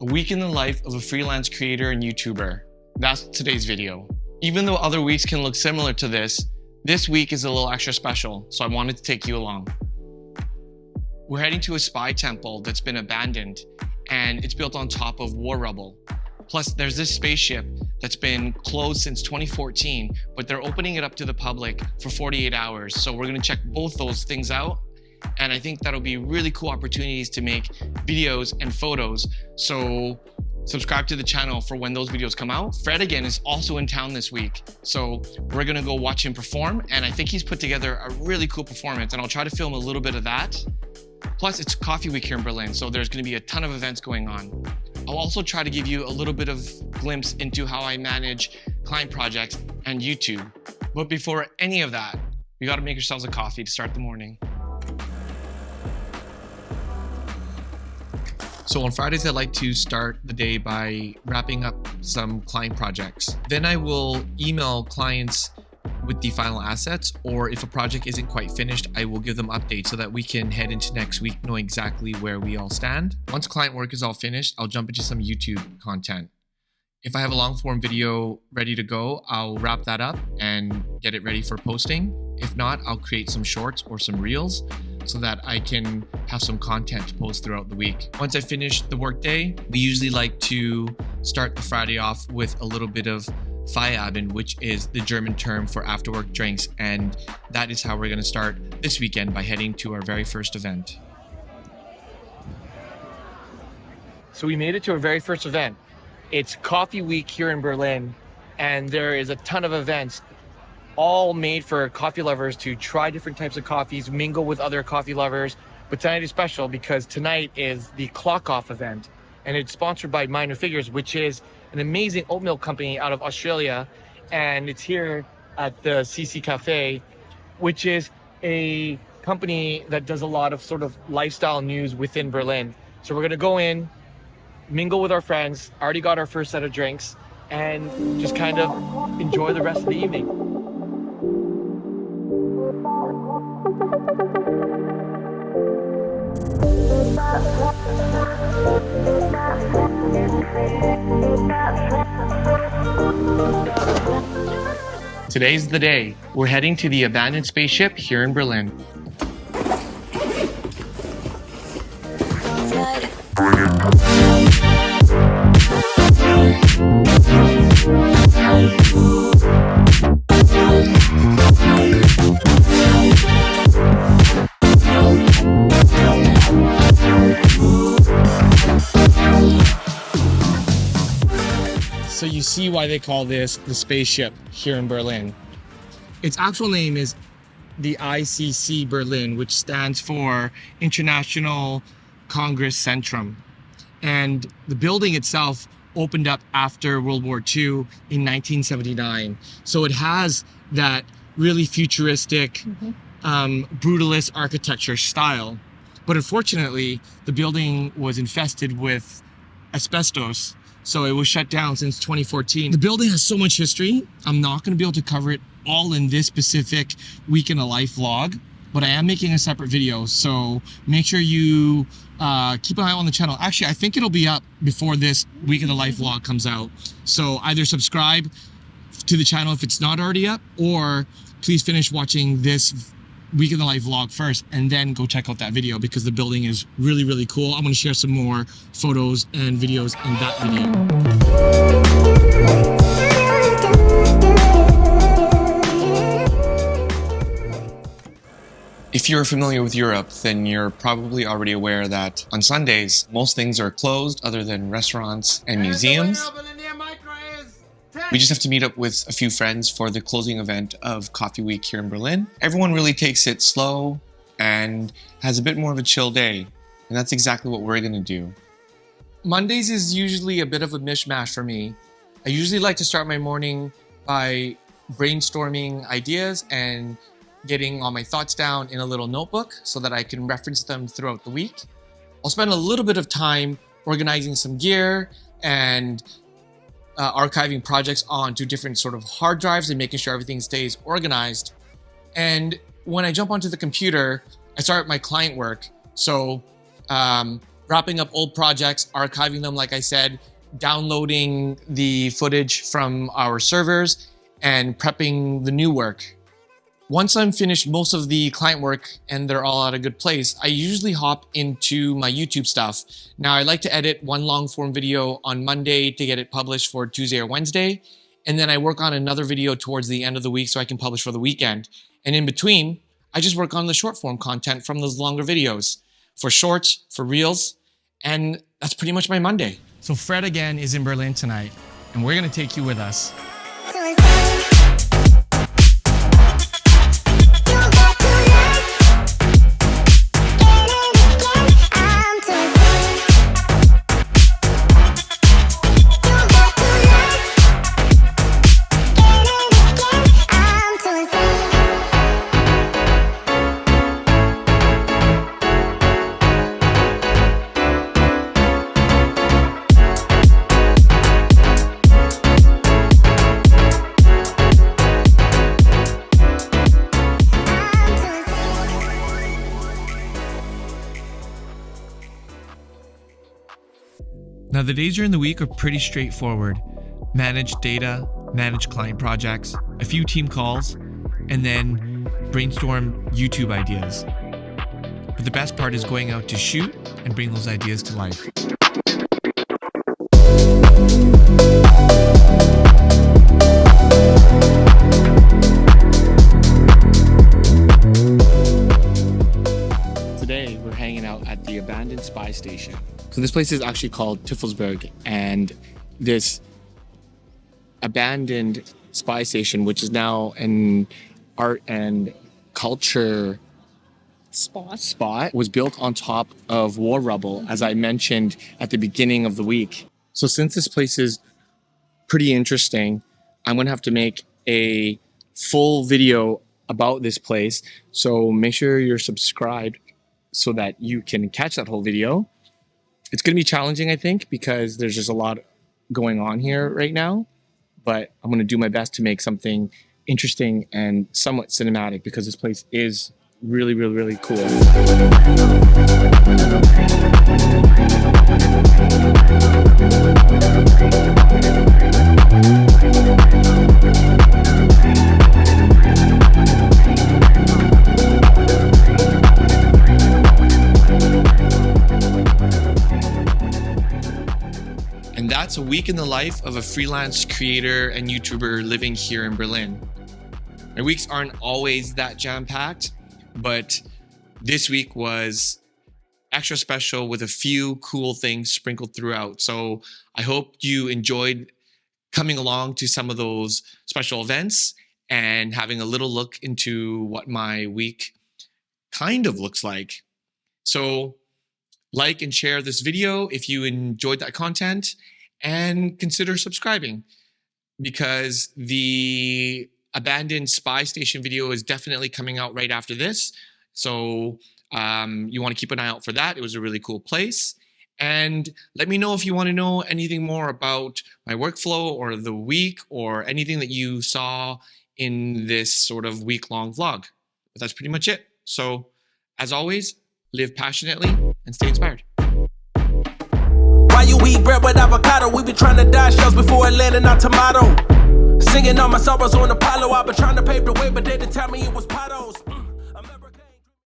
A week in the life of a freelance creator and YouTuber. That's today's video. Even though other weeks can look similar to this week is a little extra special, so I wanted to take you along. We're heading to a spy temple that's been abandoned, and it's built on top of war rubble. Plus, there's this spaceship that's been closed since 2014, but they're opening it up to the public for 48 hours. So we're gonna check both those things out. And I think that'll be really cool opportunities to make videos and photos. So subscribe to the channel for when those videos come out. Fred again is also in town this week. So we're gonna go watch him perform. And I think he's put together a really cool performance, and I'll try to film a little bit of that. Plus it's Coffee Week here in Berlin, so there's gonna be a ton of events going on. I'll also try to give you a little bit of glimpse into how I manage client projects and YouTube. But before any of that, you gotta make yourselves a coffee to start the morning. So on Fridays, I like to start the day by wrapping up some client projects. Then I will email clients with the final assets, or if a project isn't quite finished, I will give them updates so that we can head into next week knowing exactly where we all stand. Once client work is all finished, I'll jump into some YouTube content. If I have a long form video ready to go, I'll wrap that up and get it ready for posting. If not, I'll create some shorts or some reels so that I can have some content to post throughout the week. Once I finish the workday, we usually like to start the Friday off with a little bit of Feierabend, which is the German term for after work drinks. And that is how we're gonna start this weekend, by heading to our very first event. So we made it to our very first event. It's Coffee Week here in Berlin, and there is a ton of events, all made for coffee lovers to try different types of coffees, mingle with other coffee lovers. But tonight is special because tonight is the Clock Off event, and it's sponsored by Minor Figures, which is an amazing oat milk company out of Australia. And it's here at the CC Cafe, which is a company that does a lot of sort of lifestyle news within Berlin. So we're gonna go in, mingle with our friends, already got our first set of drinks, and just kind of enjoy the rest of the evening. Today's the day. We're heading to the abandoned spaceship here in Berlin. So you see why they call this the spaceship here in Berlin. Its actual name is the ICC Berlin, which stands for International Congress Centrum. And the building itself opened up after World War II in 1979. So it has that really futuristic, brutalist architecture style. But unfortunately, the building was infested with asbestos, so it was shut down since 2014. The building has so much history. I'm not going to be able to cover it all in this specific week in a life vlog, but I am making a separate video, so make sure you keep an eye on the channel. Actually, I think it'll be up before this week in the life vlog comes out. So either subscribe to the channel if it's not already up, or please finish watching this week in the life vlog first and then go check out that video, because the building is really, really cool. I'm going to share some more photos and videos in that video. If you're familiar with Europe, then you're probably already aware that on Sundays, most things are closed other than restaurants and museums. We just have to meet up with a few friends for the closing event of Coffee Week here in Berlin. Everyone really takes it slow and has a bit more of a chill day, and that's exactly what we're gonna do. Mondays is usually a bit of a mishmash for me. I usually like to start my morning by brainstorming ideas and getting all my thoughts down in a little notebook so that I can reference them throughout the week. I'll spend a little bit of time organizing some gear and archiving projects onto different sort of hard drives and making sure everything stays organized. And when I jump onto the computer, I start my client work. So wrapping up old projects, archiving them, like I said, downloading the footage from our servers, and prepping the new work. Once I'm finished most of the client work and they're all at a good place, I usually hop into my YouTube stuff. Now, I like to edit one long form video on Monday to get it published for Tuesday or Wednesday. And then I work on another video towards the end of the week so I can publish for the weekend. And in between, I just work on the short form content from those longer videos for shorts, for reels, and that's pretty much my Monday. So Fred again is in Berlin tonight, and we're gonna take you with us. Now, the days during the week are pretty straightforward. Manage data, manage client projects, a few team calls, and then brainstorm YouTube ideas. But the best part is going out to shoot and bring those ideas to life. Today, we're hanging out at the abandoned spy station. So this place is actually called Tiffelsberg, and this abandoned spy station, which is now an art and culture spot, was built on top of war rubble, as I mentioned at the beginning of the week. So since this place is pretty interesting, I'm gonna have to make a full video about this place. So make sure you're subscribed so that you can catch that whole video. It's going to be challenging, I think, because there's just a lot going on here right now, but I'm going to do my best to make something interesting and somewhat cinematic because this place is really, really, really cool. And that's a week in the life of a freelance creator and YouTuber living here in Berlin. My weeks aren't always that jam-packed, but this week was extra special with a few cool things sprinkled throughout. So I hope you enjoyed coming along to some of those special events and having a little look into what my week kind of looks like. So like and share this video if you enjoyed that content, and consider subscribing because the abandoned spy station video is definitely coming out right after this. So you want to keep an eye out for that. It was a really cool place. And let me know if you want to know anything more about my workflow or the week or anything that you saw in this sort of week-long vlog. But that's pretty much it. So as always, live passionately and stay inspired. Why you eat bread with avocado? We been trying to dodge shells before it landed on tomato. Singing all my sorrows on Apollo. I've been trying to pave the way, but they didn't tell me it was Pato.